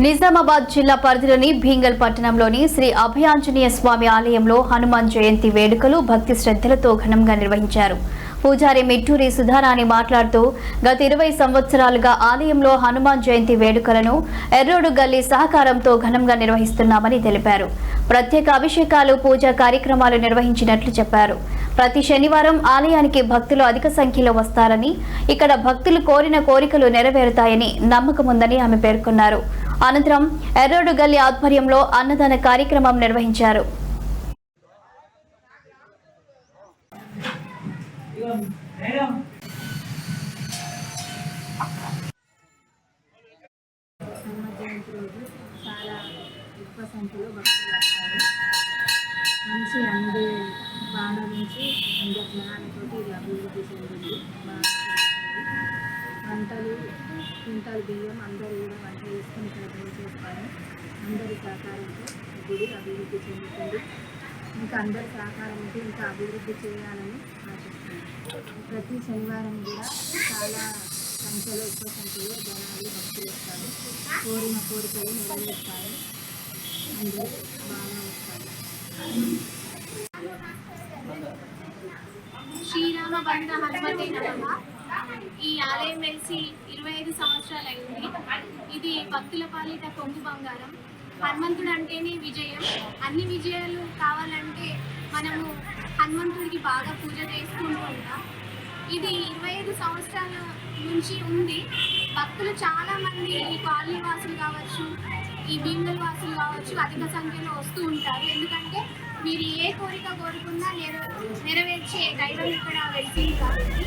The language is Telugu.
నిజామాబాద్ జిల్లా పరిధిలోని భీంగల్ పట్టణంలోని శ్రీ అభయాంజనేయ స్వామి ఆలయంలో హనుమాన్ జయంతి వేడుకలు భక్తి శ్రద్ధలతో ఘనంగా నిర్వహించారు. పూజారి మిట్టూరి సుధారాణి మాట్లాడుతూ గత 20 సంవత్సరాలుగా ఆలయంలో హనుమాన్ జయంతి వేడుకలను ఎర్రోడు గల్లీ సహకారంతో ఘనంగా నిర్వహిస్తున్నామని తెలిపారు. ప్రత్యేక అభిషేకాలు పూజా కార్యక్రమాలు నిర్వహించినట్లు చెప్పారు. ప్రతి శనివారం ఆలయానికి భక్తులు అధిక సంఖ్యలో వస్తారని, ఇక్కడ భక్తులు కోరిన కోరికలు నెరవేరుతాయని నమ్మకం ఉందని ఆమె పేర్కొన్నారు. అనంతరం ఎర్రోడు గల్లీ ఆధ్వర్యంలో అన్నదాన కార్యక్రమం నిర్వహించారు. చాలా ఎక్కువ సంఖ్యలో భక్తులు వస్తారు. మంచి అన్ని బాణ నుంచి అందరి జనాలతో ఇది అభివృద్ధి చెందింది. వంటలు క్వింటాల్ బియ్యం అందరూ కూడా వంట చేసుకుని ఇక్కడ చేస్తారు. అందరి సహకారంతో గుడి అభివృద్ధి చెందుతుంది. ఇంకా అందరి సహకారం ఉంటే ఇంకా అభివృద్ధి చేయాలని ఆశిస్తున్నాను. ప్రతి శనివారం కూడా చాలా సంఖ్యలో ఎక్కువ సంఖ్యలో జనాలు భక్తులు వస్తారు. కోరిన కోరికలు నెరవేరుతారు. అందరూ బాగా వస్తారు. శ్రీరామ బంధ హనుమతే నమః. ఈ ఆలయం వెలిసి 25 సంవత్సరాలు అయింది. ఇది భక్తుల పాలిట కొంగు బంగారం. హనుమంతుడు అంటేనే విజయం. అన్ని విజయాలు కావాలంటే మనము హనుమంతుడికి బాగా పూజ చేసుకుంటూ ఉంటాం. ఇది 25 సంవత్సరాల నుంచి ఉంది. భక్తులు చాలామంది ఈ కాలనీ వాసులు కావచ్చు, ఈ భీంగల్ వాసులు కావచ్చు అధిక సంఖ్యలో వస్తూ ఉంటారు. ఎందుకంటే మీరు ఏ కోరిక కోరుకున్నా నెరవేర్చే దైవం ఇక్కడ వెళ్తుంది కాబట్టి